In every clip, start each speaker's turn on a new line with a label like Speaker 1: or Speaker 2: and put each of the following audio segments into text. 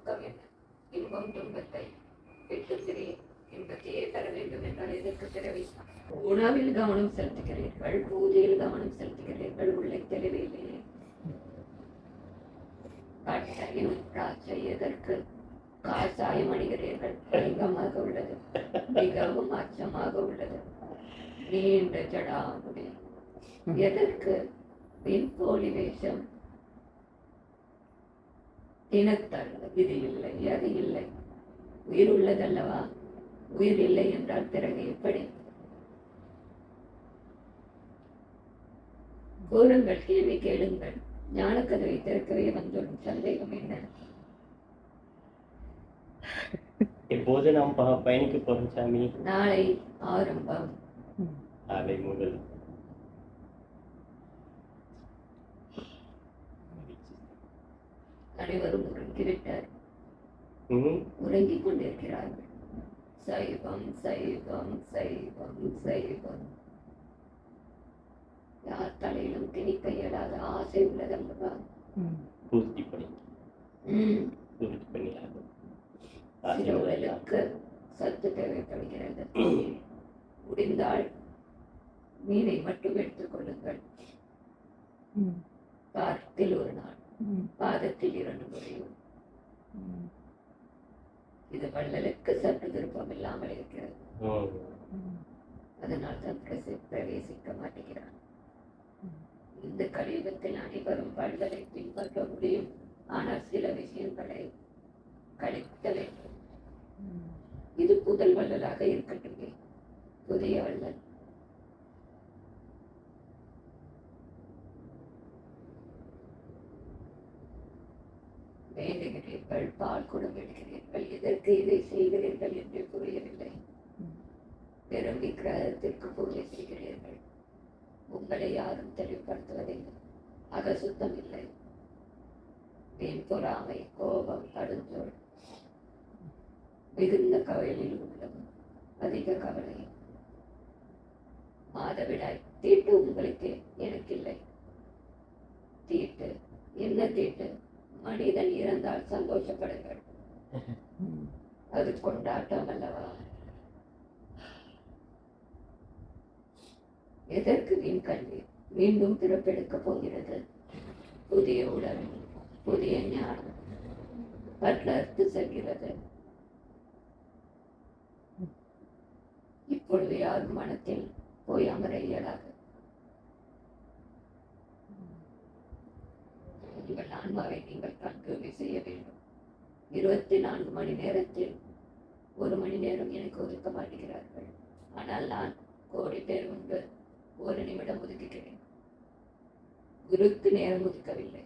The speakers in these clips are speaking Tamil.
Speaker 1: நோக்கம் என்ன? இன்பம் துன்பத்தை விட்டு பிரிய இன்பத்தையே தர வேண்டும் என்றால் எதற்கு பிறவி? உணவில் கவனம் செலுத்துகிறீர்கள், பூஜையில் கவனம் செலுத்துகிறீர்கள், உள்ளே தெளிவில்லையே. கட்டையும் திராட்சை எதற்கு காசாயம் அணிகிறீர்கள்? அதிகமாக உள்ளது, மிகவும் அச்சமாக உள்ளது. நீண்ட ஜடாமுடி எதற்கு? பின்போலி வேஷம். தினத்தல் இது இல்லை, அது இல்லை. உயிர் உள்ளதல்லவா? உயிர் இல்லை என்றால் பிறகு எப்படி? கூறுங்கள், கேள்வி கேளுங்கள். ஞான கதவை திறக்கவே வந்துள்ள சந்தேகம் என்ன?
Speaker 2: எப்போது நாம் பயணிக்க போறோம் சாமி?
Speaker 1: நாளை ஆரம்பம்.
Speaker 2: நாளை முதல்.
Speaker 1: அனைவரும் உறங்கிவிட்டார், உறங்கிக் கொண்டிருக்கிறார்கள். சைவம் சைவம் சைவம் சைவம். யார் தலையிலும் திணிக்க இயலாத ஆசை உள்ளதல்லவா?
Speaker 2: பூர்த்தி பண்ணி
Speaker 1: சிறுவர்களுக்கு சத்து தேவைப்படுகிறது. முடிந்தால் மீனை மட்டும் எடுத்துக் கொள்ளுங்கள். வாரத்தில் ஒரு நாள், பாதத்தில் 2 முறையும். இது வள்ளலுக்கு சற்று விருப்பம் இல்லாமல் இருக்கிறது. அதனால் தான் பிரவேசிக்க மாட்டேங்கிறான். இந்த கலியுகத்தில் அனைவரும் வள்ளலை பின்பற்ற முடியும், ஆனால் சில விஷயங்களை கழிக்க வேண்டும். இது புதல் வள்ளலாக இருக்கட்டும், புதிய வள்ளல். வேண்டுகிறீர்கள், பால் குடம் எடுக்கிறீர்கள், எதற்கு இதை செய்கிறீர்கள் என்று புரியவில்லை. வெறும் விக்கிரகத்திற்கு பூஜை செய்கிறீர்கள். உங்களை யாரும் தெளிவுபடுத்துவதில்லை. அகசுத்தம் இல்லை. வீண் பொறாமை, கோபம், கடுஞ்சொல், மிகுந்த கவலையில் உள்ளது. அதிக கவலை. மாதவிடாய் தீட்டு உங்களுக்கு, எனக்கு இல்லை. தீட்டு என்ன தீட்டு? மனிதன் இறந்தால் சந்தோஷப்படுங்கள், அது கொண்டாட்டம் அல்லவா? எதற்கு வீண் கல்வி? மீண்டும் பிறப்பெடுக்க போகிறது. புதிய உடல், புதிய ஞானம் பட்லர்த்து செல்கிறது. இப்பொழுது யாரும் மனத்தில் போய் அமர இயலாது. உங்கள் ஆன்மாவை நீங்கள் கண்கூடி செய்ய வேண்டும். 24 மணி நேரத்தில் 1 மணி நேரம் எனக்கு ஒதுக்க மாட்டேங்கிறார்கள். ஆனால் நான் கோடி பேர் முன்பு 1 நிமிடம் ஒதுக்குகிறேன். குருக்கு நேரம் ஒதுக்கவில்லை.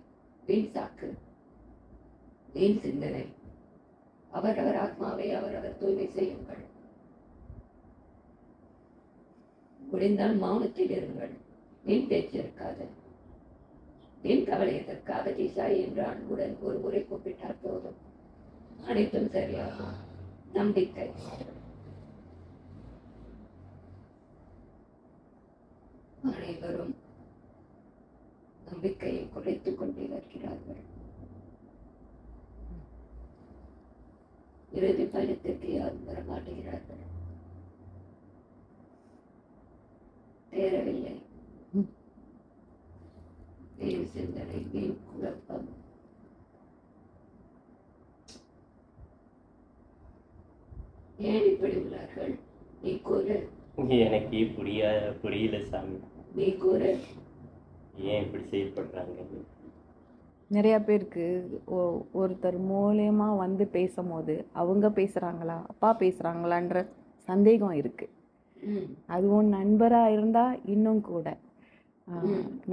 Speaker 1: வீண் சாக்கு, வீண் சிந்தனை. அவரவர் ஆத்மாவை அவரவர் தூய்மை செய்யுங்கள். முடிந்தால் மௌனத்தில் இருங்கள். வீண் பேச்சு இருக்காது. வீண் கவலை எதற்காக? தீசாய் என்று அன்புடன் ஒரு முறை கூப்பிட்டால் போதும், அனைத்தும் சரியாகும். நம்பிக்கை. அனைவரும் நம்பிக்கையை குறைத்துக் கொண்டே வருகிறார்கள். இறுதி பயணத்திற்கு யாரும் வரமாட்டுகிறார்கள். தேரவில்லை. வீண் சிந்தனை, வீண் குழப்பம். ஏன் இப்படி உள்ளார்கள்? நீ கூறு.
Speaker 2: எனக்கு புரியல சாமி.
Speaker 1: நீ கூறு.
Speaker 2: ஏன் இப்படி செயல்படுறாங்க?
Speaker 3: நிறைய பேருக்கு ஒருத்தர் மூலயமா வந்து பேசும்போது அவங்க பேசுகிறாங்களா, அப்பா பேசுகிறாங்களான்ற சந்தேகம் இருக்குது. அதுவும் நண்பராக இருந்தால் இன்னும் கூட,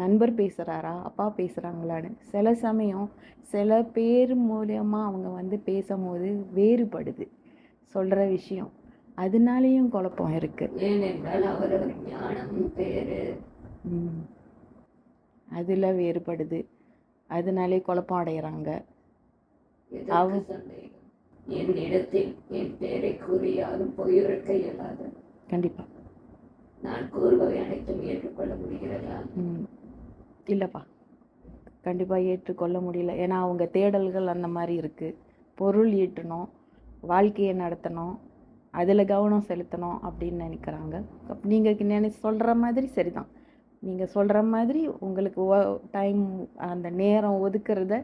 Speaker 3: நண்பர் பேசுகிறாரா, அப்பா பேசுகிறாங்களான்னு. சில சமயம் சில பேர் மூலயமா அவங்க வந்து பேசும்போது வேறுபடுது சொல்கிற விஷயம். அதனாலேயும் குழப்பம் இருக்குது.
Speaker 1: ஏனென்றால் அவரவர் ஞானம் பேரு
Speaker 3: அதில் வேறுபடுது. அதனாலே குழப்பம் அடைகிறாங்க.
Speaker 1: என் இடத்தில் என் பேரை கூறி யாரும் பொய்யுரைக்க இயலாது.
Speaker 3: கண்டிப்பாக
Speaker 1: நான் கூறுபவை அனைத்தும் ஏற்றுக்கொள்ள முடிகிறதா?
Speaker 3: இல்லைப்பா, கண்டிப்பாக ஏற்றுக்கொள்ள முடியல. ஏன்னா அவங்க தேடல்கள் அந்த மாதிரி இருக்குது. பொருள் ஈட்டணும், வாழ்க்கையை நடத்தணும், அதில் கவனம் செலுத்தணும் அப்படின்னு நினைக்கிறாங்க. நீங்கள் சொல்கிற மாதிரி சரிதான். நீங்கள் சொல்கிற மாதிரி உங்களுக்கு டைம் அந்த நேரம் ஒதுக்குறத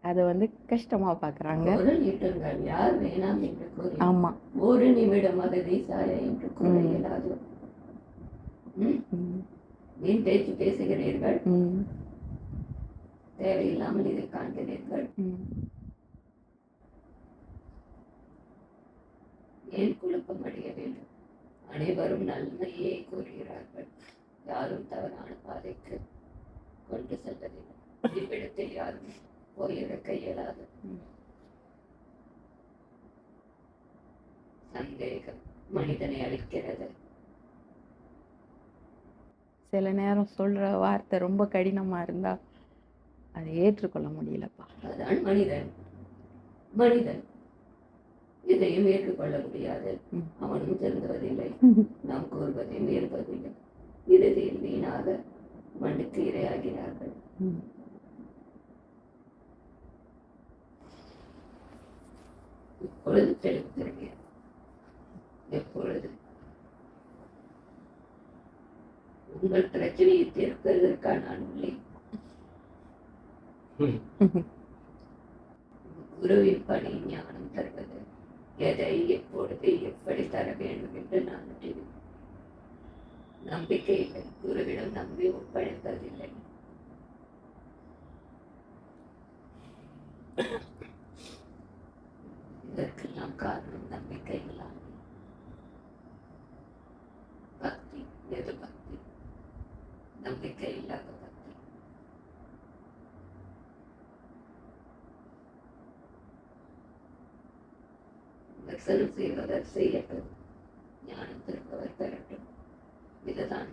Speaker 3: அதை வந்து கஷ்டமாக பார்க்குறாங்க.
Speaker 1: பொருள் ஈட்டுங்கள், யார் வேணாம் என்று கூறி
Speaker 3: ஆமாம்.
Speaker 1: ஒரு நிமிடம் அதை சாய என்று கூற இயலாது. வீண் பேச்சு பேசுகிறீர்கள், தேவையில்லாமல் இதை காண்கிறீர்கள். ஏன் குழப்பம் அடைய வேண்டும்? அனைவரும் நன்மையே கூறுகிறார்கள், யாரும் தவறான பாதைக்கு கொண்டு செல்வதில்லை. இவ்விடத்தில் யாரும் போயிழக்க இயலாது. சந்தேகம் மனிதனை அழிக்கிறது.
Speaker 3: சில நேரம் சொல்கிற வார்த்தை ரொம்ப கடினமாக இருந்தால் அதை ஏற்றுக்கொள்ள முடியலப்பா.
Speaker 1: அதுதான் மனிதன். மனிதன் இதையும் ஏற்றுக்கொள்ள முடியாது. அவனும் திருந்துவதில்லை, நாம் கூறுவதையும் ஏற்பதில்லை. இறுதியில் வீணாக மண்ணுக்கு இரையாகிறார்கள். இப்பொழுது தெளிவுகிறேன். எப்பொழுது உங்கள் பிரச்சனையை தீர்ப்பதற்கான நான் இல்லை. குருவின் பணி ஞானம் தருவது. எதை எப்பொழுது எப்படி தர வேண்டும் என்று நான் முடிவேன். நம்பிக்கை இல்லை, குருவிடம் நம்பி ஒப்படைப்பதில்லை. இதற்கெல்லாம் காரணம் நம்பிக்கை இல்லாமல். பக்தி எது பக்தி? நம்பிக்கை இல்லாத பக்தி. தரிசனம் செய்வதர் செய்யட்டும், ஞானம் திருப்பவர் பெறட்டும். இதுதான்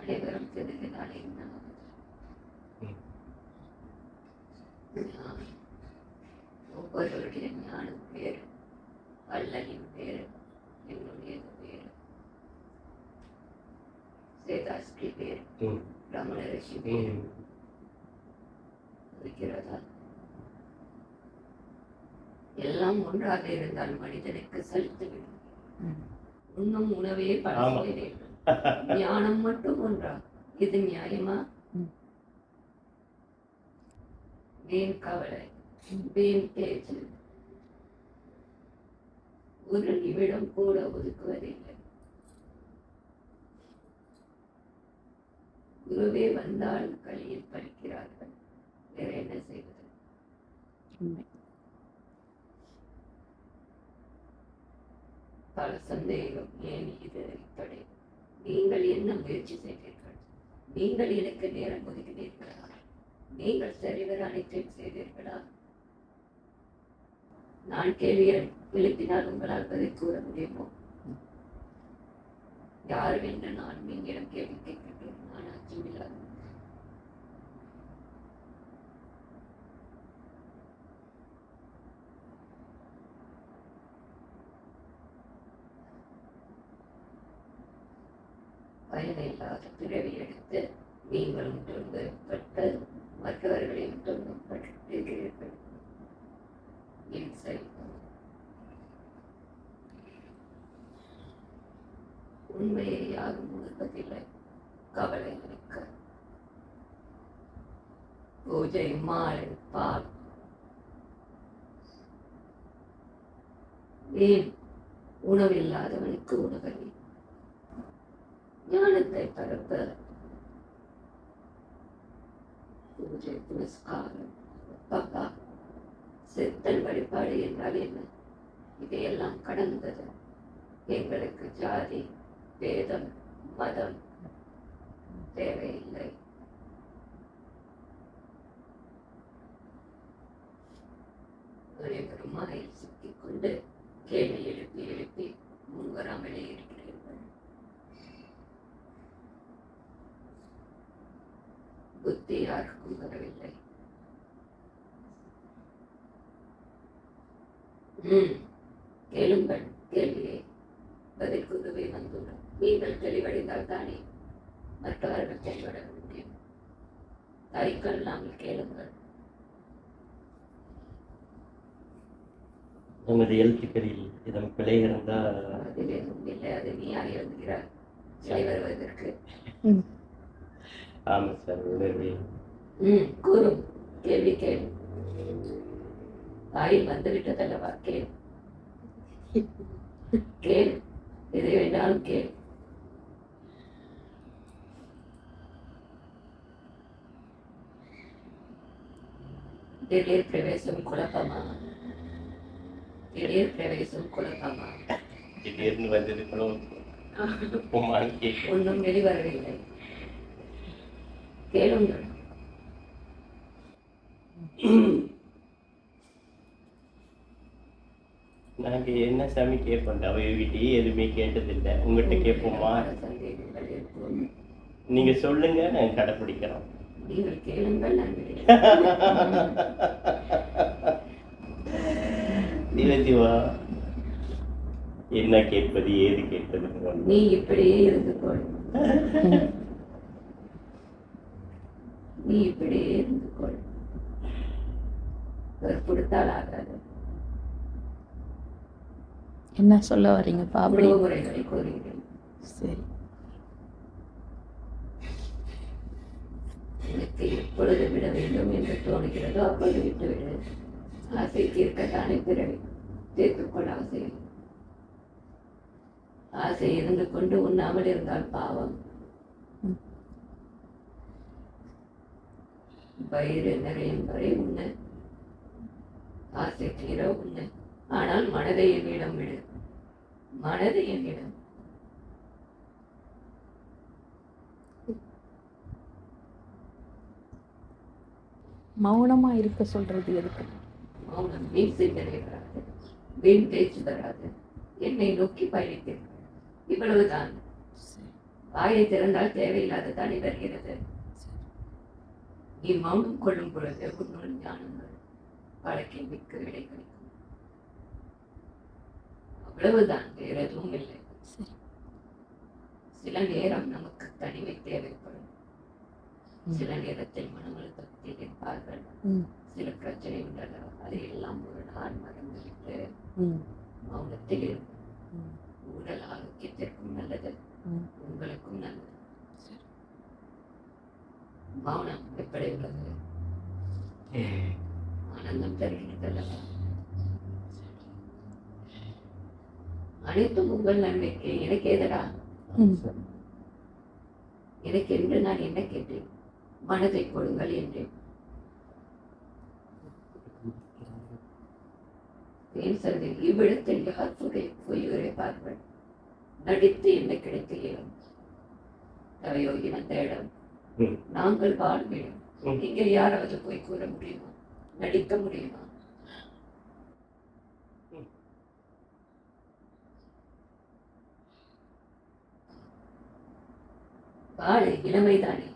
Speaker 1: அனைவரும் தெரிந்தாலே ஒவ்வொருவருடைய ஞானம் வேறு, வல்லனின் வேறு, என்னுடையது வேறு, சேதாஸ்ரீ வேறு, ரமண ரிஷி வேறு. இருக்கிறதா? எல்லாம் ஒன்றாக இருந்தால் மனிதனுக்கு செலுத்திவிடும். உண்ணும் உணவே பழகிறீர்கள், ஞானம் மட்டும் ஒன்றா? இது நியாயமா? வீண் கவலை, வீண் பேச்சு, ஒரு நிமிடம் கூட ஒதுக்குவதில்லை. குருவே வந்தால் களியில் பறிக்கிறார்கள், வேற என்ன செய்வது? பல சந்தேகம். ஏன் இது இப்படி? நீங்கள் என்ன முயற்சி செய்தீர்கள்? நீங்கள் எனக்கு நேரம் ஒதுக்கினீர்களா? நீங்கள் சரிவர அனைத்தையும் செய்தீர்களா? நான் கேள்வியை எழுப்பினால் உங்களால் பதில் கூற முடியுமோ? யார் என்று நான் நீங்களிடம் கேள்வி கேட்கின்றேன். நான் அச்சமில்லாத பயனில்லாத பிறவி எடுத்து நீங்களும் துன்பப்பட்டு மற்றவர்களையும் துன்பப்பட்டிருக்கிறீர்கள். உண்மையை யாரும் உணர்வதில்லை. கவலை இருக்க பூஜை, மாலை, பால், ஏன் உணவில்லாதவனுக்கு உணவலி. ஞானத்தை பரப்ப பூஜை, புனஸ்காரம், பப்பா, சித்தல் வழிபாடு என்றால் என்ன? இதையெல்லாம் கடந்தது. எங்களுக்கு ஜாதி, வேதம், மதம் தேவையில்லை. அனைவரும் மாயில் சிக்கிக்கொண்டு கேள்வி எழுப்பி எழுப்பி முன்வராமலே இருக்கிறீர்கள். புத்தி யாருக்கும் வரவில்லை. கேளுங்கள் கேள்வியை, பதில் குருவை வந்துள்ளோம். நீங்கள் தெளிவடைந்தால் தானே மற்றவர்கள் தெளிவடைய முடியும். தயக்கமில்லாமல் கேளுங்கள்.
Speaker 2: நமது எழுத்துக்களில் இதன் பிழை இருந்தால்
Speaker 1: அதில் எதுவும் இல்லை. அது நீயாக எழுதுகிறார் சிலை வருவதற்கு.
Speaker 2: ஆமாம் சார், உணர்வே.
Speaker 1: கூறும், கேள்வி கேளு. வாயில் வந்துவிட்டதல்லவா, கேள் கேள், எதை வேண்டாலும் கேள். திடீர் பிரவேசம் குழப்பமா? திடீர் பிரவேசம் குழப்பமா?
Speaker 2: திடீர்னு வந்தது கூட
Speaker 1: ஒன்றும் வெளிவரவில்லை. கேளுங்கள்.
Speaker 2: நாங்க என்ன சாமி கேட்போம்? அவகிட்டயே எதுவுமே கேட்டதில்லை. உங்ககிட்ட கேட்போமா?
Speaker 1: சந்தேகங்கள் இருக்கும்.
Speaker 2: நீங்க சொல்லுங்க, நாங்க கடைப்பிடிக்கிறோம்.
Speaker 1: நீங்கள் கேளுங்கள், நான்
Speaker 2: சிவா, என்ன கேட்பது, ஏது கேட்பது?
Speaker 1: நீ இப்படியே இருந்து கொள். நீ இப்படியே இருந்து கொள். கொடுத்தால் ஆகாது.
Speaker 3: என்ன சொல்ல வரீங்கப்பா? அப்படி
Speaker 1: முறைகளை கூறுகிறேன்.
Speaker 3: சரி.
Speaker 1: எனக்கு எப்பொழுது விட வேண்டும் என்று தோணுகிறதோ அப்பொழுது விட்டுவிடு. ஆசை தீர்க்கத்தானே பிறவி. தீர்த்துக்கொள் ஆசை. ஆசை இருந்து கொண்டு உண்ணாமல் இருந்தால் பாவம். வயிறு நிறையும் வரை உண்ண, ஆசை தீர உண்ண. ஆனால் மனதை என்னிடம் விடு. மனதை என்னிடம்.
Speaker 3: மௌனமா இருக்க சொல்றது எதுக்கு?
Speaker 1: மௌனம் வீண் சிந்தனை வராது, வீண் பேச்சு தராது. என்னை நோக்கி பயணித்தேன். இவ்வளவுதான். வாயை திறந்தால் தேவையில்லாத தனி வருகிறது. நீ மௌனம் கொள்ளும் பொழுது உன்னுள் ஞானங்கள் பல கேள்விக்கு விடை கிடைக்கும். அவ்வளவுதான், வேற எதுவும் இல்லை. சில நேரம் நமக்கு தனிமை தேவைப்படும். சில நேரத்தில் மன அழுத்தத்தில் இருப்பார்கள். சில பிரச்சனை உள்ளன. அதையெல்லாம் ஒரு நாள் மறந்துவிட்டு மௌனத்தில் இருக்கும். உடல் ஆரோக்கியத்திற்கும் நல்லது, உங்களுக்கும் நல்லது. மௌனம் எப்படி உள்ளது? ஆனந்தம் தருகிறதல்லவா? அனைத்தும் உங்கள் நன்மைக்கு. எனக்கு எதிரா? எனக்கு என்று நான் என்ன கேட்டேன்? மனதை கொடுங்கள் என்றேன். இவ்விடத்தில் யார் பொய் உரைப்பார்கள்? நடித்து என்ன கிடைத்த இடம்? தவையோகி வந்த இடம். நாங்கள் வாழ்கிறோம். இங்கே யாராவது போய் கூற முடியுமா? நடிக்க முடியுமா? வாழை இளமைதானே,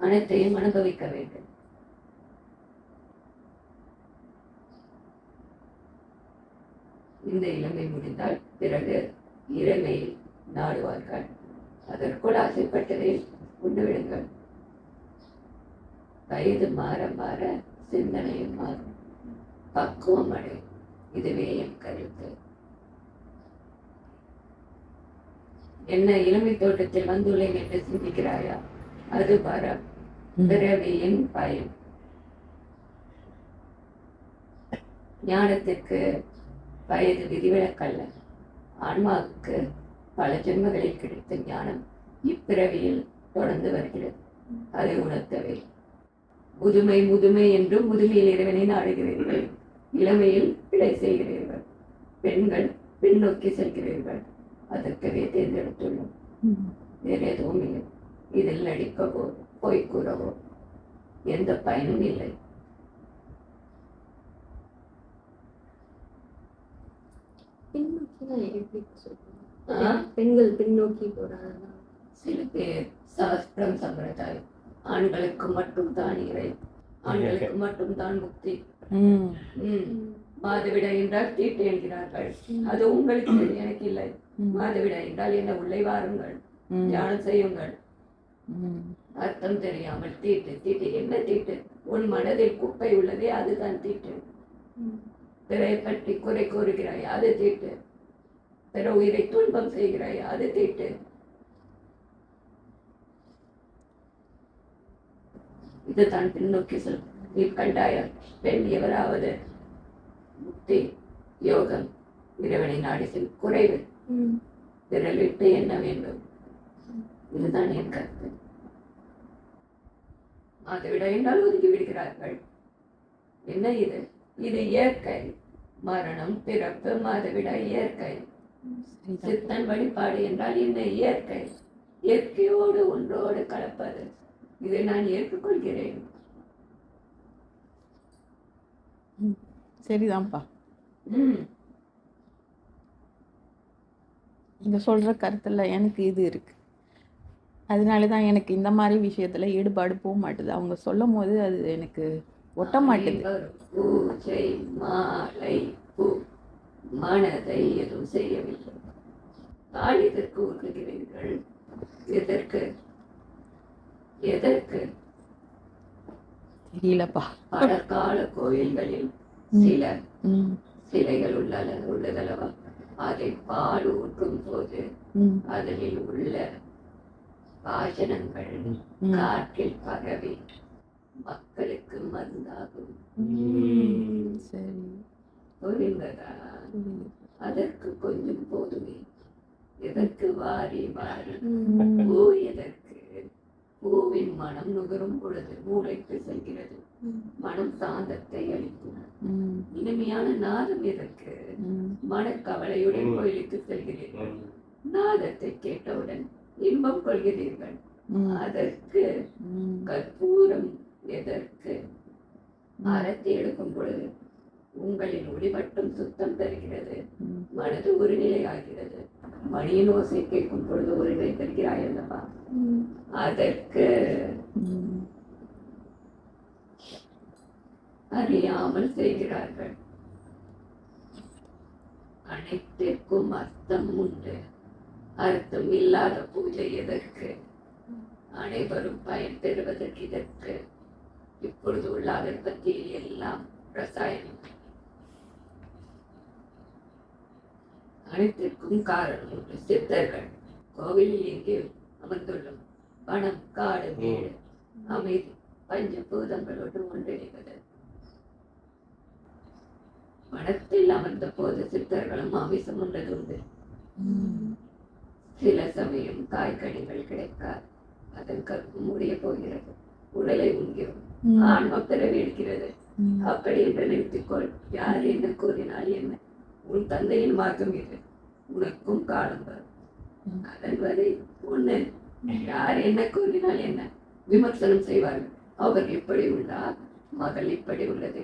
Speaker 1: அனைத்தையும் அனுபவிக்க வேண்டும். இந்த இளமை முடிந்தால் பிறகு இளமையில் நாடுவார்கள். அதற்குள் ஆசைப்பட்டதை உண்டுவிடுங்கள். வயது மாற மாற சிந்தனையும் மாறும், பக்குவம் அடையும். இதுவே என் கருத்து. என்ன இளமை தோட்டத்தில் வந்துள்ளேன் என்று சிந்திக்கிறாயா? அது வரம், பிறவியின் பயம். ஞானத்திற்கு வயது விதிவிலக்கல்ல. ஆன்மாவுக்கு பல ஜென்மங்களில் கிடைத்த ஞானம் இப்பிறவியில் தொடர்ந்து வருகிறது. அதை உணர்த்தவே முதுமை முதுமை என்றும் முதுமையில் இறைவனை நாடுகிறீர்கள். இளமையில் பிழை செய்கிறீர்கள். பெண்கள் பின்னோக்கி செல்கிறீர்கள். அதற்கவே தேர்ந்தெடுத்துள்ளோம். வேறு எதுவும் இல்லை. இதில் நடிக்கவோ பொய் கூறவோ எந்த பயனும் இல்லை.
Speaker 4: பெண்கள் பின்னோக்கி போறாங்க.
Speaker 1: சில பேர் சாஸ்திரம் சம்பிரதாயம், ஆண்களுக்கு மட்டும் தான் இறை, ஆண்களுக்கு மட்டும் தான் முக்தி. மாதவிடா என்றால் தீட்டு என்கிறார்கள். அது உங்களுக்கு, எனக்கு இல்லை. மாதவிடா என்றால் என்ன? உள்ளே வாருங்கள், தியானம் செய்யுங்கள்.
Speaker 3: ம்.
Speaker 1: அர்த்தம் தெரியாமல் தீட்டு. தீட்டு என்ன தீட்டு? உன் மனதில் குப்பை உள்ளதே அதுதான் தீட்டு. பிறரை பற்றி குறை கூறுகிறாய், அது தீட்டு. பிற உயிரை துன்பம் செய்கிறாய், அது தீட்டு. இதுதான் பின்னோக்கி சொல். நீ கண்டாய பெண் எவராவது முக்தி யோகம் இறைவனை நாடி செல் குறைவு விரலிட்டு என்ன வேண்டும்? இதுதான் என் கருத்து. மாதவிடா என்றால் ஒதுக்கி விடுகிறார்கள். என்ன இது? இது இயற்கை. மரணம், பிறப்பு, மாதவிடா இயற்கை. சித்தன் வழிபாடு என்றால் என்ன? இயற்கை. இயற்கையோடு ஒன்றோடு கலப்பது. இதை நான் ஏற்றுக்கொள்கிறேன்.
Speaker 3: சரிதான்ப்பா.
Speaker 1: ம்
Speaker 3: நீங்க சொல்ற கருத்துல எனக்கு இது இருக்கு. அதனால தான் எனக்கு இந்த மாதிரி விஷயத்துல ஈடுபாடு போக மாட்டுது. அவங்க சொல்லும் போது அது எனக்கு ஒட்ட மாட்டுது.
Speaker 1: அனைவரும் பூஜை மாலை பூ மனதை எதுவும் செய்யவில்லை. காலிதற்கு உருளுகிறீர்கள். எதற்கு? எதற்கு?
Speaker 3: தெரியலப்பா.
Speaker 1: பழக்கால கோயில்களில் சில
Speaker 3: ம்.
Speaker 1: சிலைகள் உள்ளதல்லவா? அதை பால் ஊற்றும் போது
Speaker 3: ம்.
Speaker 1: அதில் உள்ள பாசனங்கள் காற்றில் பரவி மக்களுக்கு மருந்தாகும்.
Speaker 3: சரி.
Speaker 1: புரிந்ததா? அதற்கு கொஞ்சம் போதுமே. எதற்கு வாரி வாரி? பூ எதற்கு? பூவின் மனம் நுகரும் பொழுது மூளைக்கு செல்கிறது. மனம் சாந்தத்தை அளிக்கும். இனிமையான நாதம் எதற்கு? மனக்கவலையுடன் கோயிலுக்கு செல்கிறீர்கள். நாதத்தை கேட்டவுடன் இன்பம் கொள்கிறீர்கள். அதற்கு கற்பூரம் எதற்கு? ஆரத்தி எடுக்கும் பொழுது உங்களின் ஒளி மட்டும் சுத்தம் தருகிறது. மனது ஒரு நிலையாகிறது. மணியின் ஓசை கேட்கும் பொழுது ஒரு நிலை தருகிறாய் அல்லவா? அதற்கு அறியாமல் செய்கிறார்கள். அனைத்திற்கும் அர்த்தம் உண்டு. அர்த்தம் இல்லாத பூஜை எதற்கு? அனைவரும் பயன் பெறுவதற்கு இதற்கு. இப்பொழுது உள்ள அகற்பத்தியில் எல்லாம் ரசாயனம். அனைத்திற்கும் காரணம் உண்டு. சித்தர்கள் கோவிலில் எங்கே அமர்ந்துள்ளோம். பணம், காடு, வீடு, அமைதி, பஞ்சபூதங்களோடு ஒன்றிணைவது. பணத்தில் அமர்ந்த போது சித்தர்களும் ஆவேசம் உண்டது உண்டு. சில சமயம் காய்கனிகள் கிடைக்காது. அதன் கருப்பு முடிய போகிறது. உடலை உண்கிறோம். ஆன்ம பிறவி எடுக்கிறது. அப்படி என்று நிறுத்திக்கொள். யார் என்ன கூறினால் என்ன? உன் தந்தையின் மார்க்கம் இது. உனக்கும் காலம் வரும். அதன் வரை ஒண்ணு. யார் என்ன கூறினால் என்ன? விமர்சனம் செய்வார்கள். அவர் இப்படி உள்ளார், மகள் இப்படி உள்ளது.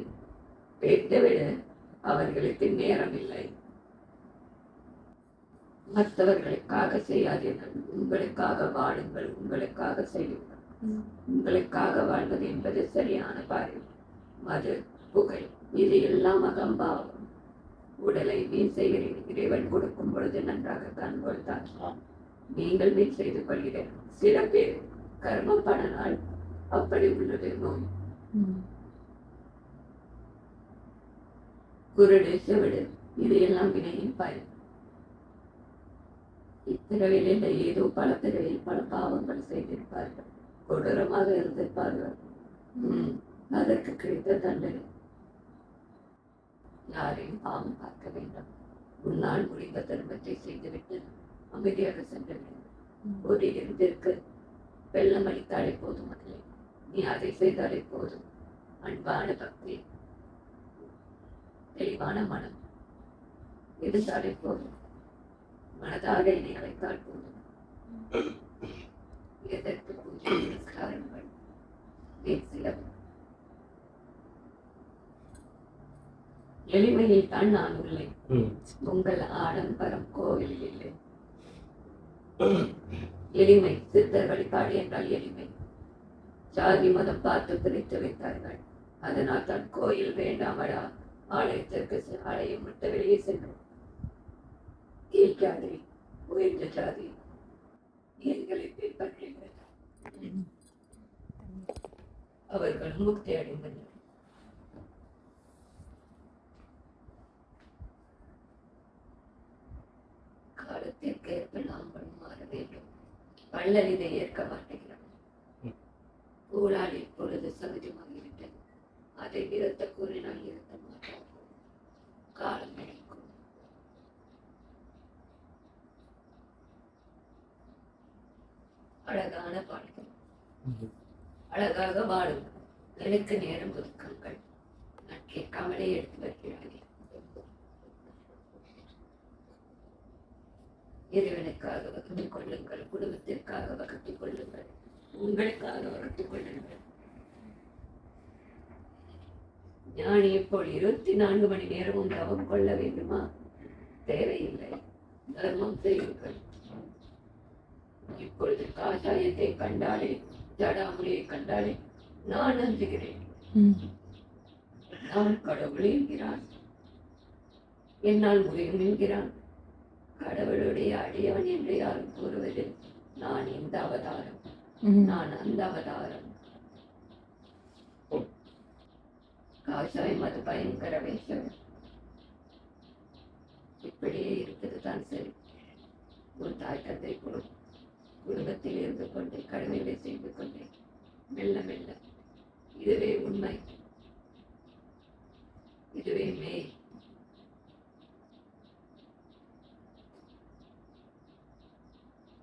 Speaker 1: பேட்டவிட அவர்களுக்கு நேரம் இல்லை. மற்றவர்களுக்காக செய்யாதீர்கள். உங்களுக்காக வாழுங்கள். உங்களுக்காக செய்யுங்கள். உங்களுக்காக வாழ்வது என்பது சரியான பார்வை. மது, புகை, இது எல்லாம் அகம்பாவம். உடலை வீண் செய்கிறீர்கள். இறைவன் கொடுக்கும் பொழுது நன்றாகத்தான் கொடுத்தார். நீங்கள் வீண் செய்து கொள்கிறீர்கள். சில பேர் கர்ம பலனால் அப்படி உள்ளது நோய். குருடு, செவிடு, இது எல்லாம் வினையின் பயன். இப்பிறவியில் ஏதோ பல பிறவியில் பல பாவங்கள் செய்திருப்பார்கள். கொடூரமாக இருந்திருப்பார்கள். அதற்கு கிடைத்த தண்டனை. யாரையும் பாவம் பார்க்க வேண்டாம். உன்னால் முடிந்த தர்மத்தை செய்துவிட்டு அமைதியாக சென்று வேண்டும். ஒரு இடத்திற்கு வெள்ளம் அளித்தாலே போதும். அதிலே நீ அதை செய்தாலே போதும். அன்பான பக்தி, தெளிவான மனம் இருந்தாலே போதும். மனதாக என்னை அழைத்தால் போதும். எதற்கு பூஜை புரஸ்காரங்கள்? எளிமையில் தான் நான் உள்ளேன். உங்கள் ஆடம்பரம் கோவில் இல்லை. எளிமை. சித்தர் வழிபாடு என்றால் எளிமை. ஜாதி மதம் பார்த்து பிரித்து வைத்தார்கள். அதனால் தான் கோயில் வேண்டாமடா, ஆலயத்திற்கு ஆலயம் விட்டு வெளியே சென்றோம். கீழ்ஜாதி, உயர்ந்த ஜாதி எங்களை பின்பற்றுகிறது. முக்தி அடைந்தனர். காலத்திற்கு ஏற்ப நாங்களும் மாற வேண்டும். வள்ளல் இதை ஏற்க மாட்டேங்கிறார். ஊழால் இப்பொழுது சகஜமாகிவிட்டது. அதை நிறுத்த கூறினால் நிறுத்த மாட்டார்கள். காலம் எடுக்கும். அழகான பாடல்கள், அழகாக வாழுங்கள். எனக்கு நேரம் ஒதுக்குங்கள். நட்கை கவலை எடுத்து வருகிறார்கள். இறைவனுக்காக வகுத்துக் கொள்ளுங்கள், குடும்பத்திற்காக வகுத்துக் கொள்ளுங்கள், உங்களுக்காக வகுத்துக் கொள்ளுங்கள். ஞானி இப்போது 24 மணி நேரமும் தவம் கொள்ள வேண்டுமா? தேவையில்லை. தர்மம் செய்யுங்கள். இப்பொழுது காஷாயத்தை கண்டாலே, ஜடாமுடியை கண்டாலே நான் அஞ்சுகிறேன். நான் கடவுள் என்கிறான். என்னால் முடியும் என்கிறான். கடவுளுடைய அடியவன் என்று யாரும் கூறுவது நான் இந்த அவதாரம், நான் அந்த அவதாரம். காஷாயம் அது பயங்கர வேஷம். இப்படியே இருக்குது தான் சரி. ஒரு தாய் தந்தை குடும்பத்தில் இருந்து கொண்டே கடமைகளை செய்து கொண்டே மெல்ல மெல்ல இதுவே உண்மை, இதுவே மெய்.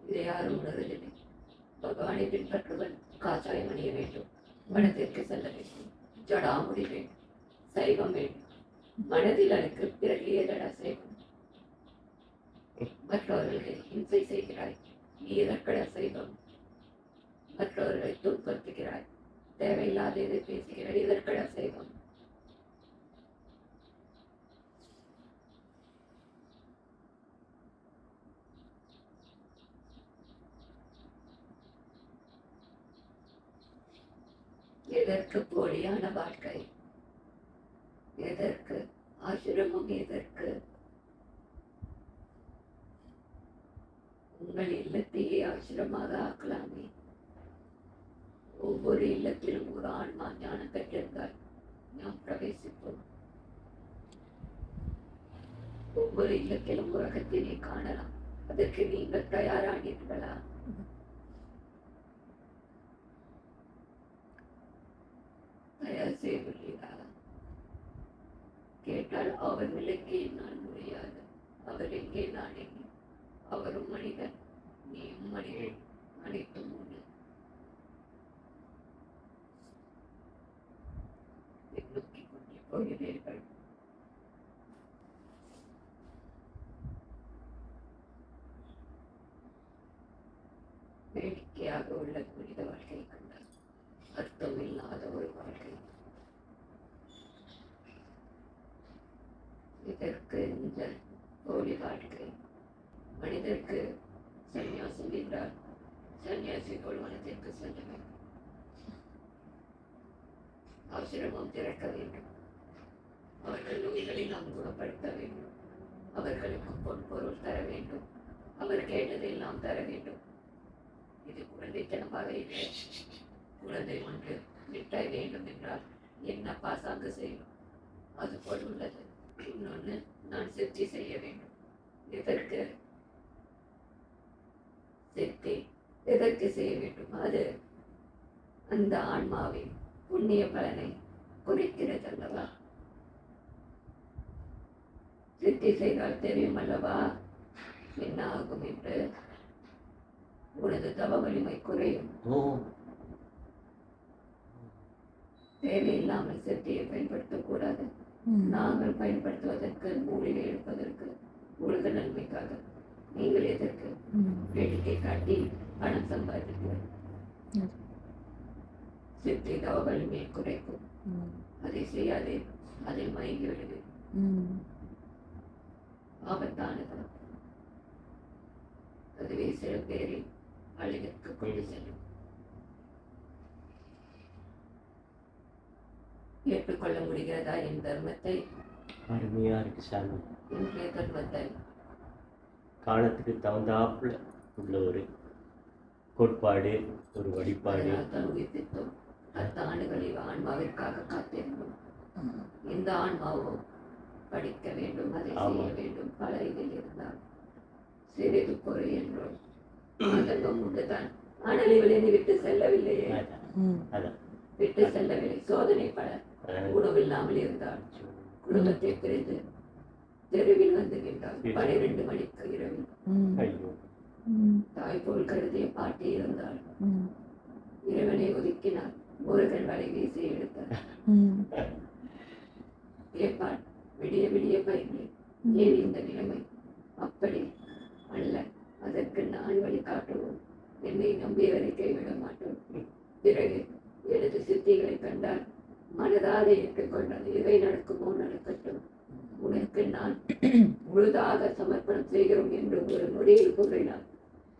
Speaker 1: இதை யாரும் உணர்வதில்லை. பகவானை பின்பற்றுவன் காஷாயம் அணிய வேண்டும், வனத்திற்கு செல்ல வேண்டும், ஜடாமுடி வேண்டும், சைவம் வேண்டும். மனதில் அனுக்கு பிறகு ஏதடா செய்வம். மற்றவர்களை ஹிம்சை செய்கிறாய், நீ எதற்கடா செய்வம். மற்றவர்களை துன்புறுத்துகிறாய், தேவையில்லாததை பேசுகிறாய், எதற்கடா செய்வம். எதற்கு போலியான வாழ்க்கை? எதற்கு ஆசிரமம்? எதற்கு? உங்கள் இல்லத்தையே ஆசிரமாக ஆக்கலாமே. ஒவ்வொரு இல்லத்திலும் ஒரு ஆன்மா ஞானம் பெற்றிருந்தால் நாம் பிரவேசிப்போம். ஒவ்வொரு இல்லத்திலும் உலகத்தினை காணலாம். அதற்கு நீங்கள் தயாரானீர்களா? தயார் செய்யவில்லையா? கேட்டால் அவர் நிலைக்கு என்னால் முடியாது. அவர் எங்கே, நான் எங்கே? அவரும் மனிதன், நீயும் மனிதன், அனைத்தும் ஒன்று. நோக்கி கொண்டே போகிறீர்கள். வேடிக்கையாக உள்ள மனித வாழ்க்கை கண்டால் அர்த்தம் இல்லாத ஒரு வாழ்க்கை. இதற்கு இந்த போலி வாழ்க்கை. மனிதருக்கு சன்னியாசம் என்றால் சன்னியாசி போல் வனத்திற்கு செல்ல வேண்டும், ஆசிரமம் திறக்க வேண்டும், அவர்கள் நோய்களை நாம் குணப்படுத்த வேண்டும், அவர்களுக்கு பொன்பொருள் தர வேண்டும், அவர் கேட்டதை நாம் தர வேண்டும். இது குழந்தைத்தனமாக இல்லை. குழந்தை ஒன்று மிட்டாய் வேண்டும் என்றால் என்ன பாசாங்கு செய்யும், அது போல் உள்ளது. இன்னொன்று, நான் சித்தி செய்ய வேண்டும். எதற்கு சித்தி? எதற்கு செய்ய வேண்டும்? அது அந்த ஆன்மாவின் புண்ணிய பலனை குறிக்கிறது அல்லவா? சித்தி செய்தால் தெரியும் அல்லவா என்ன ஆகும் என்று. உனது தவ வலிமை குறையும். தேவையில்லாமல் சித்தியை பயன்படுத்தக்கூடாது. நாங்கள் பயன்படுத்துவதற்கு, மூலிகை எடுப்பதற்கு, உலக நன்மைக்காக. நீங்கள் எதற்கு வேடிக்கை காட்டி பணம் சம்பாதிப்போம்? சித்தி தவ வலிமையை குறைக்கும். அதை செய்யாதே, அதில் மயங்கி விடுது. ஆபத்தானது. அதுவே சில பேரை அழிவுக்கு கொண்டு செல்லும். ஏற்றுக்கொள்ள முடிகிறதா என் தர்மத்தை?
Speaker 2: அருமையா இருக்கு சாமி.
Speaker 1: இன்றைய தர்மத்தை
Speaker 2: காலத்துக்கு தகுந்தாப்புல உள்ள ஒரு கோட்பாடு, ஒரு வழிபாடு.
Speaker 1: தான் உயிர்ப்பித்தோம். 10 ஆண்டுகளில் ஆன்மாவிற்காக காத்திருந்தோம். இந்த ஆன்மாவோ படிக்க வேண்டும், அதை செய்ய வேண்டும், பல இதில் இருந்தால் சிறிது பொருள் என்றோம். அதெல்லாம் உண்டுதான். ஆனால் இவள் என்னை விட்டு செல்லவில்லையே, விட்டு செல்லவில்லை. சோதனை பல. உணவில்லாமல் இருந்தால் குடும்பத்தை பிரிந்து தெருவில் வந்து நின்றாள். 12 மணிக்கு இரவில் தாய் போல் கருதிய பாட்டி இருந்தாள். இறைவனை ஒதுக்கினார். முருகன் வலை வீசி எடுத்தார். கேட்பாள், விடிய விடிய பயின்றேன், ஏன் இந்த நிலைமை? அப்படி அல்ல, அதற்கு நான் வழி காட்டுவோம். என்னை நம்பியவரை கைவிட மாட்டோம். பிறகு எனது சித்திகளை கண்டால் மனதாக ஏற்றுக்கொண்டால் இவை நடக்குமோ நடக்கட்டும், உனக்கு நான் முழுதாக சமர்ப்பணம் செய்கிறோம் என்று ஒரு நொடியில் கூறினார்.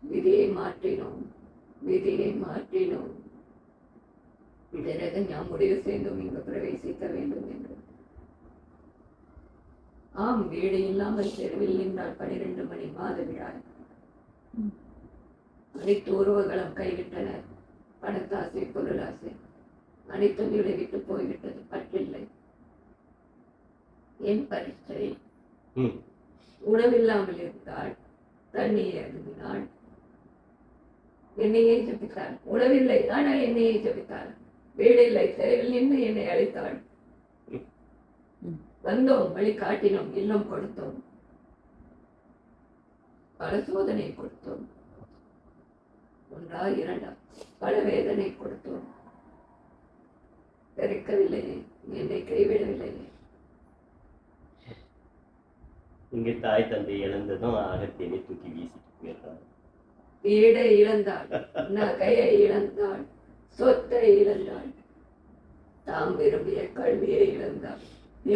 Speaker 1: விதியை மாற்றினோம், விதியை மாற்றினோம். பிறகு நாம் முடிவு செய்தோம் இங்கு பிரவேசிக்க வேண்டும் என்று. ஆம், வீடு இல்லாமல் தெருவில் நின்றால் 12 மணி மாத விழா. அனைத்து உறவுகளும் கைவிட்டனர். பணத்தாசை, பொருளாசை அனைத்தும் இவளை விட்டு போய்விட்டது. பற்றில்லை. என் பரீட்சை. உணவில்லாமல் இருந்தால், தண்ணீர் அருந்தினாள், என்னையே ஜபித்தாள். உணவில்லை, ஆனால் என்னையே ஜபித்தாள். வீடில்லை, தெருவில் நின்று என்னை அழைத்தாள். வந்தோம், வழி காட்டினோம், இல்லம் கொடுத்தோம், பல சோதனை கொடுத்தோம். 1 2 பல வேதனை கொடுத்தோம். கிடைக்கவில்லையே, என்னை கைவிடவில்லையே.
Speaker 2: இங்கு தாய் தந்தை இழந்ததும் அகத்தியனை தூக்கி வீசிட்டு போயிடுறாங்க.
Speaker 1: வீடை இழந்தாள், நகையை இழந்தாள், சொத்தை இழந்தாள், தாம் விரும்பிய கல்வியை இழந்தாள்.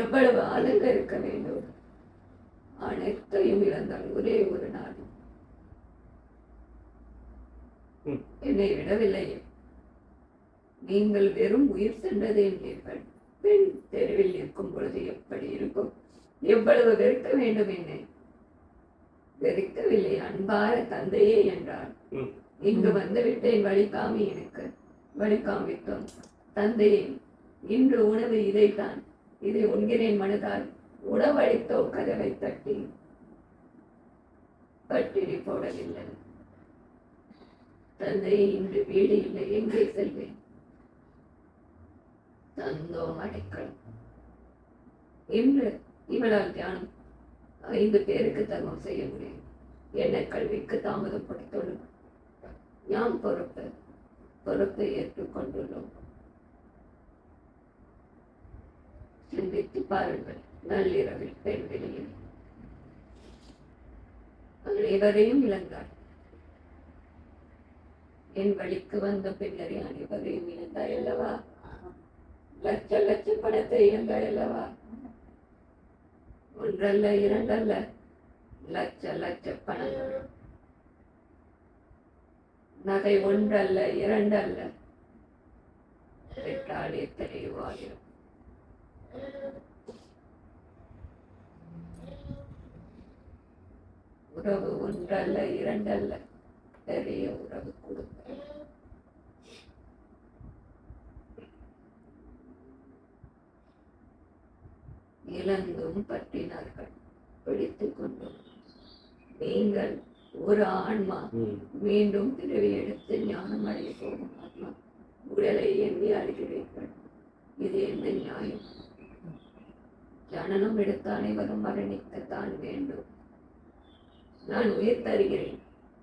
Speaker 1: எவ்வளவு அலங்கரிக்க வேண்டும், அனைத்தையும் இழந்தாள் ஒரே ஒரு நாள். என்னை விடவில்லையே. நீங்கள் வெறும் உயிர் சென்றது என்றீர்கள். பெண் தெருவில் நிற்கும் பொழுது எப்படி இருக்கும்? எவ்வளவு வெறுக்க வேண்டும் என்னை? வெறுக்கவில்லை, அன்பார தந்தையே என்றார். இங்கு வந்து விட்டேன், வழி காமி, எனக்கு வழி காமித்தோம். தந்தையே, இன்று உணவு இதைத்தான், இதை உண்கிறேன் மனதால். உணவளித்தோம் கதவை தட்டி. பட்டினி போடவில்லை. தந்தையே, இன்று வீடு இல்லை, எங்கே செல்வேன்? தந்தோம் அடைக்கலம். இன்று இவளால் தியானம் 5 பேருக்கு தர்மம் செய்ய முடியும். என்ன கல்விக்கு தாமதப்படுத்தோம். யாம் பொறுப்பை ஏற்றுக்கொண்டுள்ளோம். சிந்தித்து பாருங்கள். நள்ளிரவில் பெண் வெளியில் அனைவரையும் இழந்தார். என் வழிக்கு வந்த பின்னரே அனைவரையும் இழந்தார் அல்லவா? லட்ச பணத்தை இழந்தார் அல்லவா? 1 அல்ல 2 அல்ல, லட்ச பணம். நகை 1 அல்ல 2 அல்ல, பெற்றால் எத்தனையோ ஆயிரம். உறவு 1 அல்ல 2 அல்ல, பெரிய உறவு கொடுக்க. இழந்தும் பற்றினார்கள், பிடித்துக் கொண்டோம். நீங்கள் ஒரு ஆன்மா மீண்டும் பிறவி எடுத்து ஞானம் அடைய போகும் ஆத்மா, உடலை எண்ணி அழுகிறீர்கள். இது என்ன நியாயம்? ஜனனம் எடுத்த அனைவரும் மரணிக்கத்தான் வேண்டும். நான் உயிர் தருகிறேன்.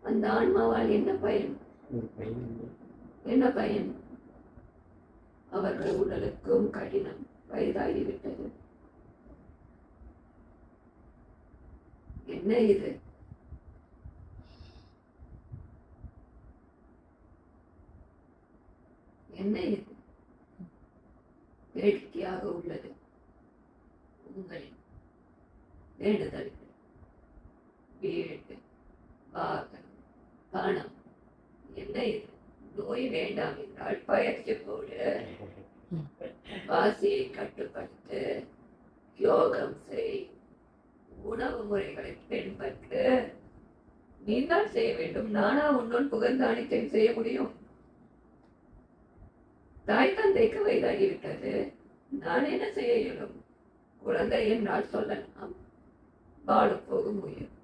Speaker 1: அந்த ஆன்மாவால் என்ன பயன்? என்ன பயன்? அவர்கள் உடலுக்கும் கடினம், வயதாகிவிட்டது. என்ன இது? என்ன இது? வேடிக்கையாக உள்ளது. உங்களின் வேண்டுதல், வீடு, வாகனம், பணம், என்ன இது? நோய் வேண்டாம் என்றால் பயிற்சி போடு, வாசியை கட்டுப்படுத்து, யோகம் செய், உணவு முறைகளை பின்பற்று. நீதான் செய்ய வேண்டும். நானா உன்னுள் புகழ்ந்து அனைத்தையும் செய்ய முடியும்? தாய் தந்தைக்கு வயதாகிவிட்டது. நான் என்ன செய்ய இயலும்? குழந்தை என்றால் சொல்லலாம், வாழ போகும் உயிர்.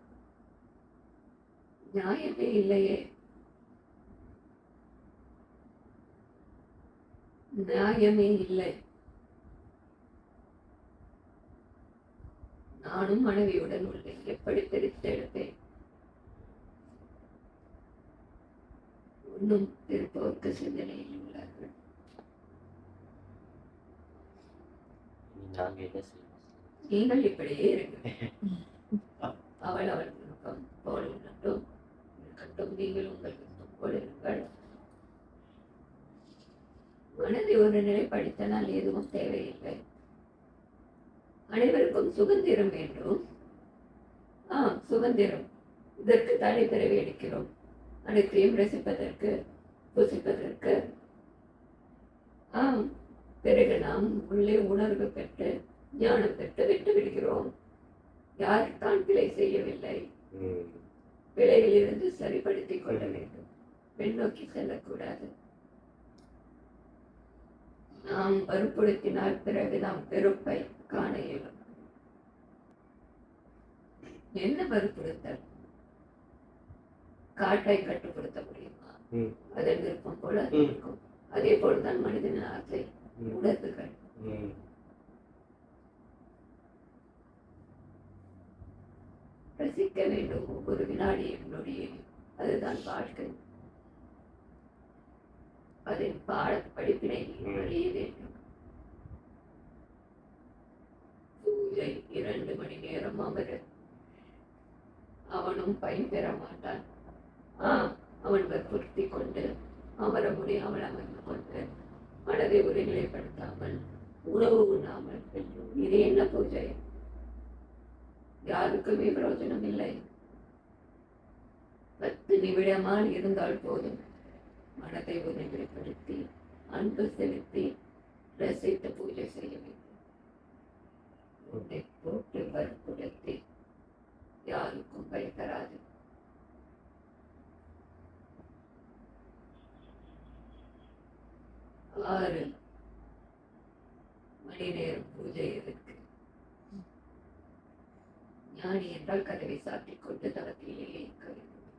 Speaker 1: நியாயமே இல்லையே, நியாயமே இல்லை. நானும் மனைவியுடன் உள்ளேன், எப்படி பிரித்தெடுப்பேன்? ஒன்றும் திருப்போருக்கு சிந்தனையில் உள்ளார்கள்.
Speaker 2: நாங்க என்ன செய்வோம்?
Speaker 1: நீங்கள் இப்படியே இருங்கள். அவள் அவள் விருப்பம் போல் இருக்கட்டும், நீங்கள் உங்கள் விருப்பம் போல் இருங்கள். மனதை ஒரு நிலைப்படுத்தினால் எதுவும் தேவையில்லை. அனைவருக்கும் சுதந்திரம் வேண்டும். சுதந்திரம். இதற்கு தடை பிறவி எடுக்கிறோம். அனைத்தையும் ரசிப்பதற்கு, புசிப்பதற்கு. பிறகு நாம் உள்ளே உணர்வு பெற்று ஞானம் பெற்று விட்டு விடுகிறோம். யாருத்தான் பிழை செய்யவில்லை. பிழையில் இருந்து சரிப்படுத்திக் கொள்ள வேண்டும். பின்னோக்கி செல்லக்கூடாது. நாம் வற்புறுத்தினால் பிறகு நாம் வெறுப்பை காண இயலும். என்ன வற்புறுத்தல்? காட்டை கட்டுப்படுத்த முடியுமா? அதன் விருப்பம் போல இருக்கும். அதே போல்தான் மனிதனின் ஆசை, உணர்வுகள். ரசிக்க வேண்டும் ஒவ்வொரு வினாடியும் நொடியையும். அதுதான் வாழ்க்கை. அதன் படிப்பினை அறிய வேண்டும். பூஜை 2 மணி நேரம் அமர அவனும் பயன் பெற மாட்டான். அவன் வற்புறுத்தி கொண்டு அமர முடியாமல் அமர்ந்து கொண்டு மனதை ஒருநிலைப்படுத்தாமல் உணவு உண்ணாமல் இது என்ன பூஜை? யாருக்குமே பிரயோஜனம் இல்லை. 10 நிமிடமால் இருந்தால் போதும். மனதை ஒருநிலைப்படுத்தி அன்பு செலுத்தி ரசித்து பூஜை செய்ய வேண்டும். உன்னை போட்டு வற்புறுத்தி யாருக்கும் பயன் தராது. ஆறு மணி நேரம் பூஜை எதற்கு? ஞானி என்றால் கதவை சாத்திக் கொண்டு தளத்திலே இருக்க வேண்டும்.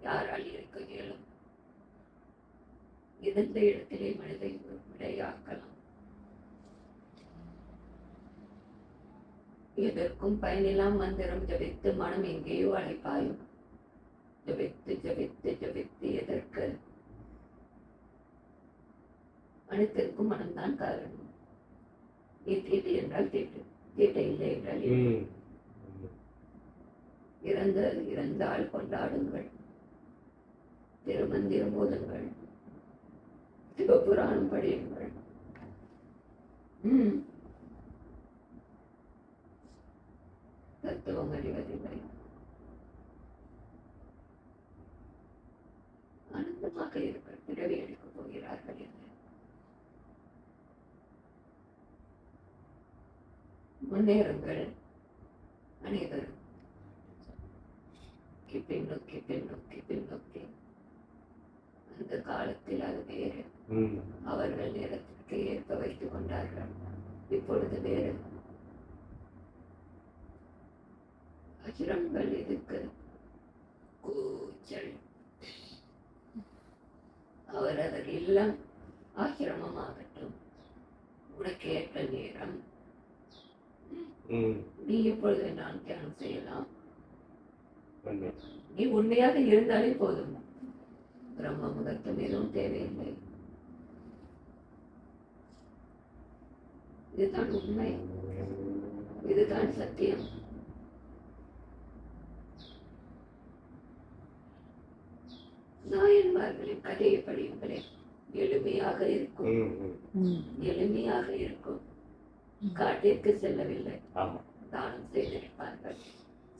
Speaker 1: யாரால் இருக்க இயலும்? எந்த இடத்திலே மனதை விடையாக்கலாம். எதற்கும் பயனில்லாம் மந்திரம் ஜபித்து மனம் எங்கேயோ அழைப்பாயும். ஜபித்து ஜபித்து ஜபித்து எதற்கு? அனைத்திற்கும் மனம்தான் காரணம். நீ தீட்டு என்றால் தீட்டு, தீட்டை இல்லை என்றால் இறந்தால் கொண்டாடுங்கள், திருமந்திரம் ஓதுங்கள், சிவபுராணம் படியுங்கள். தத்துவம் அறிவதில்லை. ஆனந்தமாக இருங்கள். பிறவி எடுக்கப் போகிறார்கள் என்று முன்னேறுங்கள். அனைவரும் பின்னோக்கி பின்னோக்கி பின்னோக்கி. அந்த காலத்தில் அது வேறு. அவர்கள் நேரத்திற்கு ஏற்ப வைத்துக் கொண்டார்கள். இப்பொழுது வேறு. அசுரங்கள் எதுக்கு? கூச்சல். அவரவர் இல்லம் ஆசிரமமாகட்டும். உனக்கு ஏற்ற நேரம். நீ எப்பொழுது நான் தியானம் செய்யலாம். நீ உண்மையாக இருந்தாலே போதும். பிரம்ம முகத்தம் எதுவும் தேவையில்லை. இதுதான் உண்மை, இதுதான் சத்தியம். நாயன்மார்களின் கதையை படியுங்களே. எளிமையாக இருக்கும், எளிமையாக இருக்கும். காட்டிற்கு செல்லவில்லை, தானம் செய்திருப்பார்கள்,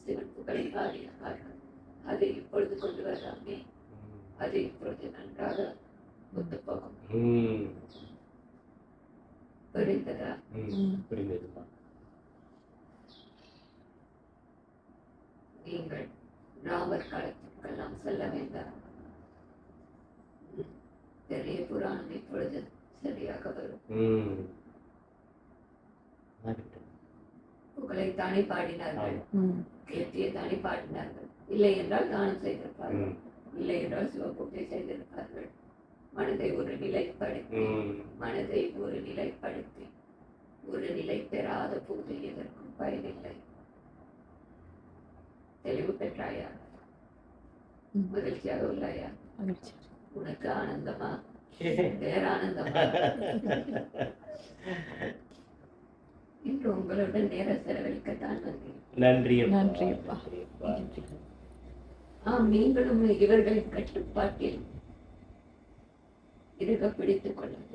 Speaker 1: சிவன் புகழை பாடியிருப்பார்கள். அதை இப்பொழுது கொண்டு வரலாமே, அது இப்பொழுது நன்றாக ஒத்து போகும். புரிந்ததா?
Speaker 2: புரிந்ததுமா.
Speaker 1: நீங்கள் ராமர் காலத்திற்கெல்லாம் செல்ல வேண்டாம். பெரிய புராணம் இப்பொழுது சரியாக வரும்.
Speaker 2: ஆகட்டும்.
Speaker 1: உங்களை தானே பாடினார்கள்,
Speaker 3: ம்
Speaker 1: கீர்த்தியை தானே பாடினார்கள். இல்லை என்றால் தானம் செய்திருப்பார்கள், இல்லை என்றால் சிவபூஜை செய்திருப்பார்கள். மனதை ஒரு நிலைப்படுத்தி ஒரு நிலை பெறாத பூஜை எதற்கும் பயனில்லை. தெளிவு பெற்றாயா? மகிழ்ச்சியாக உள்ளாயா?
Speaker 3: மகிழ்ச்சி.
Speaker 1: உனக்கு ஆனந்தமா வேற ஆனந்தமா? இன்று உங்களுடன் நேரம் செலவழிக்கத்தான் வந்தேன்.
Speaker 2: நன்றி
Speaker 3: நன்றி அப்பா.
Speaker 1: ஆம், நீங்களும் இவர்களின் கட்டுப்பாட்டில் இருக்க பிடித்துக் கொள்ளுங்கள்.